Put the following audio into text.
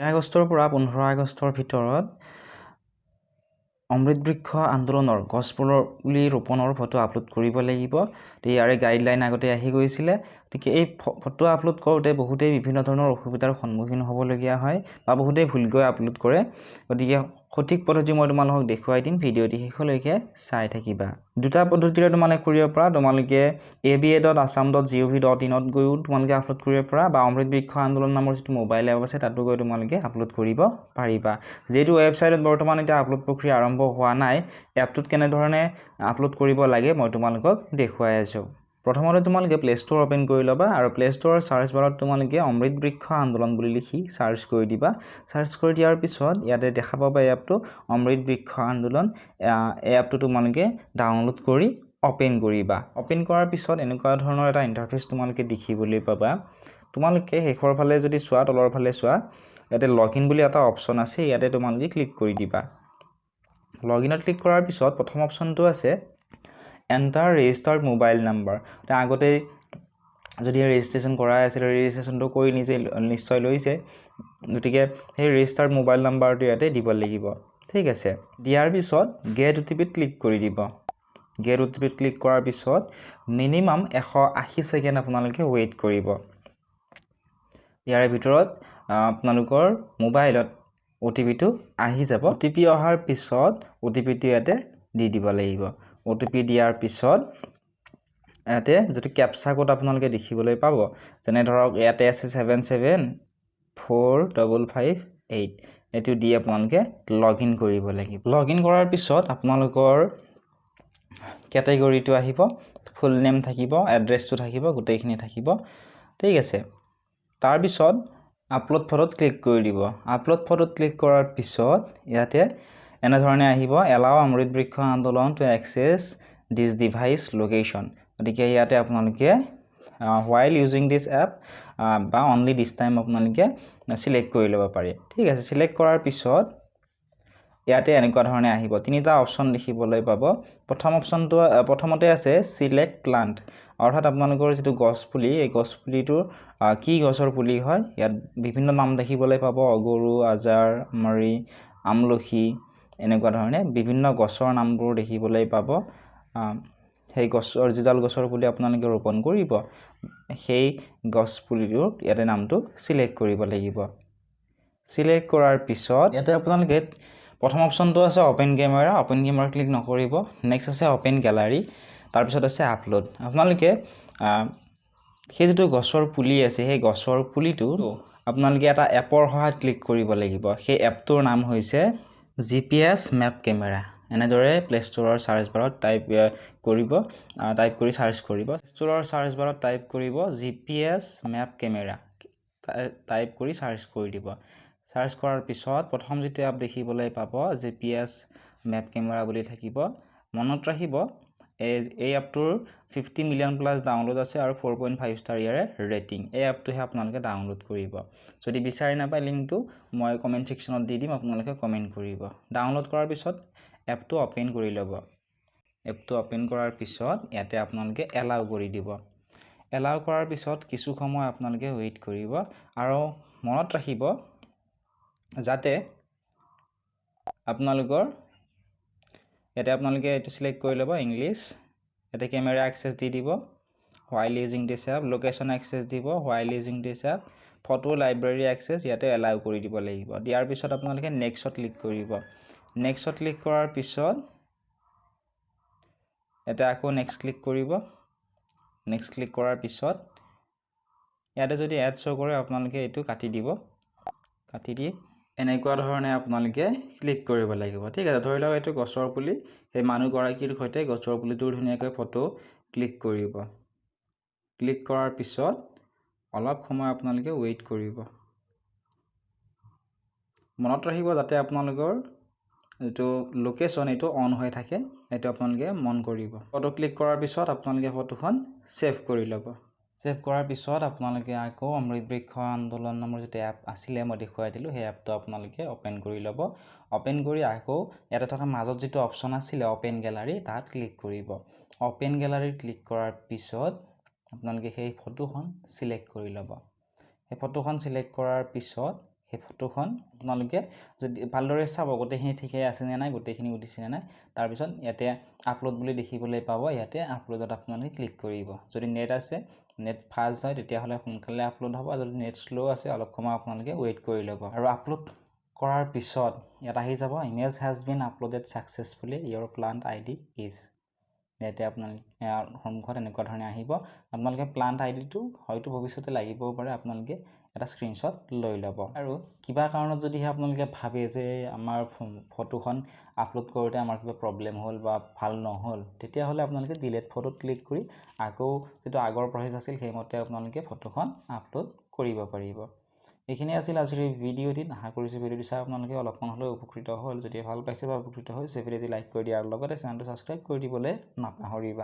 আগষ্টৰ পৰা 15 আগষ্টৰ ভিতৰত অমৃত বৃক্ষ আন্দোলনৰ গছপুলি ৰোপণৰ ফটো আপলোড কৰিব লাগিব। ইয়াৰে গাইডলাইন আগতে আহি গৈছিলে। গতিকে এই ফটো আপলোড কৰোঁতে বহুতেই বিভিন্ন ধৰণৰ অসুবিধাৰ সন্মুখীন হ'বলগীয়া হয় বা বহুতেই ভুলকৈ আপলোড কৰে। গতিকে সঠিক পদ্ধতি মই তোমালোকক দেখুৱাই দিম। ভিডিঅ'টি শেষলৈকে চাই থাকিবা। দুটা পদ্ধতিৰে তোমালোকে কৰিব পৰা। তোমালোকে aba.assam.gov.in গৈও তোমালোকে আপলোড কৰিব পৰা বা অমৃত বৃক্ষ আন্দোলন নামৰ যিটো মোবাইল এপ আছে তাতো গৈ তোমালোকে আপলোড কৰিব পাৰিবা। যিহেতু ৱেবছাইটত বৰ্তমান এতিয়া আপলোড প্ৰক্ৰিয়া আৰম্ভ হোৱা নাই, এপটোত কেনেধৰণে আপলোড কৰিব লাগে মই তোমালোকক দেখুৱাই আছোঁ। প্ৰথমতে তোমালোকে প্লে ষ্ট'ৰ অ'পেন কৰি ল'বা আৰু প্লে ষ্ট'ৰৰ চাৰ্চ বাৰত তোমালোকে অমৃত বৃক্ষ আন্দোলন বুলি লিখি চাৰ্চ কৰি দিবা। চাৰ্চ কৰি দিয়াৰ পিছত ইয়াতে দেখা পাবা এপটো অমৃত বৃক্ষ আন্দোলন। এই এপটো তোমালোকে ডাউনলোড কৰি অ'পেন কৰিবা। অ'পেন কৰাৰ পিছত এনেকুৱা ধৰণৰ এটা ইণ্টাৰফেচ তোমালোকে দেখিবলৈ পাবা। তোমালোকে শেষৰ ফালে যদি চোৱা, তলৰ ফালে চোৱা, ইয়াতে লগইন বুলি এটা অপশ্যন আছে। ইয়াতে তোমালোকে ক্লিক কৰি দিবা। লগইনত ক্লিক কৰাৰ পিছত প্ৰথম অপশ্যনটো আছে এণ্টাৰ ৰেজিষ্টাৰ্ড মোবাইল নাম্বাৰ। আগতে যদি ৰেজিষ্ট্ৰেশ্যন কৰাই আছিলে, ৰেজিষ্ট্ৰেশ্যনটো কৰি নিশ্চয় লৈছে। গতিকে সেই ৰেজিষ্টাৰ্ড মোবাইল নাম্বাৰটো ইয়াতে দিব লাগিব। ঠিক আছে। দিয়াৰ পিছত গেট OTPত ক্লিক কৰি দিব। গেট OTPত ক্লিক কৰাৰ পিছত মিনিমাম 180 ছেকেণ্ড আপোনালোকে ৱেইট কৰিব। ইয়াৰে ভিতৰত আপোনালোকৰ মোবাইলত OTPটো আহি যাব। OTP অহাৰ পিছত OTPটো ইয়াতে দি দিব লাগিব। OTP দিয়াৰ পিছত ইয়াতে যিটো কেপচা কোড আপোনালোকে দেখিবলৈ পাব, যেনে ধৰক ইয়াতে আছে 774558, এইটো দি আপোনালোকে লগইন কৰিব লাগিব। লগইন কৰাৰ পিছত আপোনালোকৰ কেটেগৰীটো আহিব, ফুল নেম থাকিব, এড্ৰেছটো থাকিব, গোটেইখিনি থাকিব। ঠিক আছে। তাৰপিছত আপলোড ফটোত ক্লিক কৰি দিব। আপলোড ফটোত ক্লিক কৰাৰ পিছত ইয়াতে এনেধৰণে আহিব এলাও অমৃত বৃক্ষ আন্দোলন টু এক্সেছ দিছ ডিভাইচ লোকেশ্যন। গতিকে ইয়াতে আপোনালোকে while using this app বা অনলি দিছ টাইম আপোনালোকে চিলেক্ট কৰি ল'ব পাৰি। ঠিক আছে। চিলেক্ট কৰাৰ পিছত ইয়াতে এনেকুৱা ধৰণে আহিব। তিনিটা অপশ্যন দেখিবলৈ পাব। প্ৰথমতে আছে চিলেক্ট প্লান্ট, অৰ্থাৎ আপোনালোকৰ যিটো গছপুলি, এই গছপুলিটোৰ কি গছৰ পুলি হয়। ইয়াত বিভিন্ন নাম দেখিবলৈ পাব, অগৰু, আজাৰ, আমৰি, আমলখি, এনেকুৱা ধৰণে বিভিন্ন গছৰ নামবোৰ দেখিবলৈ পাব। সেই গছৰ যিডাল গছৰ পুলি আপোনালোকে ৰোপণ কৰিব, সেই গছ পুলিটোৰ ইয়াতে নামটো চিলেক্ট কৰিব লাগিব। চিলেক্ট কৰাৰ পিছত ইয়াতে আপোনালোকে প্ৰথম অপশ্যনটো আছে open camera. Open camera click নকৰিব। নেক্সট আছে অ'পেন গেলাৰী, তাৰপিছত আছে আপলোড। আপোনালোকে সেই যিটো গছৰ পুলি আছে, সেই গছৰ পুলিটো আপোনালোকে এটা এপৰ সহায়ত ক্লিক কৰিব লাগিব। সেই এপটোৰ নাম হৈছে GPS মেপ কেমেৰা। এনেদৰে প্লে ষ্ট'ৰৰ চাৰ্চ বাৰত টাইপ কৰি চাৰ্চ কৰিব। ষ্ট'ৰৰ চাৰ্চ বাৰত টাইপ কৰিব GPS মেপ কেমেৰা, টাইপ কৰি চাৰ্চ কৰি দিব। চাৰ্চ কৰাৰ পিছত প্ৰথম যিটো এপ দেখিবলৈ পাব GPS মেপ কেমেৰা বুলি থাকিব। মনত ৰাখিব এই এপটোৰ 50 মিলিয়ন প্লাছ ডাউনলোড আছে আৰু 4.5 ষ্টাৰ ইয়াৰে ৰেটিং। এই এপটোহে আপোনালোকে ডাউনলোড কৰিব। যদি বিচাৰি নাপায় লিংকটো মই কমেণ্ট ছেকশ্যনত দি দিম, আপোনালোকে কমেণ্ট কৰিব। ডাউনলোড কৰাৰ পিছত এপটো অ'পেন কৰি ল'ব। এপটো অ'পেন কৰাৰ পিছত ইয়াতে আপোনালোকে এলাউ কৰি দিব। এলাউ কৰাৰ পিছত কিছু সময় আপোনালোকে ৱেইট কৰিব আৰু মনত ৰাখিব যাতে আপোনালোকৰ ইয়াতে আপোনালোকে এইটো চিলেক্ট কৰি ল'ব ইংলিছ। ইয়াতে কেমেৰা এক্সেছ দি দিব, while using this app, location access দিব, while using this app, photo library access ইয়াতে এলাউ কৰি দিব লাগিব। দিয়াৰ পিছত আপোনালোকে নেক্সটত ক্লিক কৰিব। নেক্সটত ক্লিক কৰাৰ পিছত ইয়াতে আকৌ নেক্সট ক্লিক কৰিব। নেক্সট ক্লিক কৰাৰ পিছত ইয়াতে যদি এড শ্ব' কৰে আপোনালোকে এইটো কাটি দিব। কাটি দি এনেকুৱা ধৰণে আপোনালোকে ক্লিক কৰিব লাগিব। ঠিক আছে। ধৰি লওক এইটো গছৰ পুলি, সেই মানুহগৰাকীৰ সৈতে গছৰ পুলিটোৰ ধুনীয়াকৈ ফটো ক্লিক কৰিব। ক্লিক কৰাৰ পিছত অলপ সময় আপোনালোকে ৱেইট কৰিব। মনত ৰাখিব যাতে আপোনালোকৰ যিটো লোকেশ্যন এইটো অন হৈ থাকে, এইটো আপোনালোকে মন কৰিব। ফটো ক্লিক কৰাৰ পিছত আপোনালোকে ফটোখন ছেভ কৰি ল'ব। ছেভ কৰাৰ পিছত আপোনালোকে আকৌ অমৃত বৃক্ষ আন্দোলন নামৰ যিটো এপ আছিলে মই দেখুৱাই দিলোঁ, সেই এপটো আপোনালোকে অ'পেন কৰি ল'ব। অ'পেন কৰি আকৌ ইয়াতে থকা মাজত যিটো অপশ্যন আছিলে অ'পেন গেলাৰী, তাত ক্লিক কৰিব। অ'পেন গেলাৰীত ক্লিক কৰাৰ পিছত আপোনালোকে সেই ফটোখন চিলেক্ট কৰি ল'ব। সেই ফটোখন চিলেক্ট কৰাৰ পিছত সেই ফটোখন আপোনালোকে যদি ভালদৰে চাব গোটেইখিনি ঠিকেই আছে নে নাই, গোটেইখিনি উঠিছে নে নাই। তাৰপিছত ইয়াতে আপলোড বুলি দেখিবলৈ পাব, ইয়াতে আপলোডত আপোনালোকে ক্লিক কৰিব। যদি নেট আছে, নেট ফাষ্ট হয় তেতিয়াহ'লে সোনকালে আপলোড হ'ব, আৰু যদি নেট শ্ল' আছে অলপ সময় আপোনালোকে ৱেইট কৰি ল'ব। আৰু আপলোড কৰাৰ পিছত ইয়াত আহি যাব image has been uploaded successfully, your plant ID is. ইয়াতে আপোনালোকে সন্মুখত এনেকুৱা ধৰণে আহিব। আপোনালোকে প্লান্ট আইডিটো হয়তো ভৱিষ্যতে লাগিবও পাৰে, আপোনালোকে এটা স্ক্ৰীনশ্বট লৈ ল'ব। আৰু কিবা কাৰণত যদিহে আপোনালোকে ভাবে যে আমাৰ ফটোখন আপলোড কৰোঁতে আমাৰ কিবা প্ৰব্লেম হ'ল বা ভাল নহ'ল, তেতিয়াহ'লে আপোনালোকে ডিলেট ফটোত ক্লিক কৰি আকৌ যিটো আগৰ প্ৰচেছ আছিল সেইমতে আপোনালোকে ফটোখন আপলোড কৰিব পাৰিব। এইখিনি আছিল আজিৰ এই ভিডিঅ'টিত। আশা কৰিছোঁ ভিডিঅ'টো চাই আপোনালোকে অলপমান হ'লেও উপকৃত হ'ল। যদি ভাল পাইছে বা উপকৃত হৈছে ভিডিঅ'টি লাইক কৰি দিয়াৰ লগতে চেনেলটো ছাবস্ক্ৰাইব কৰি দিবলৈ নাপাহৰিবা।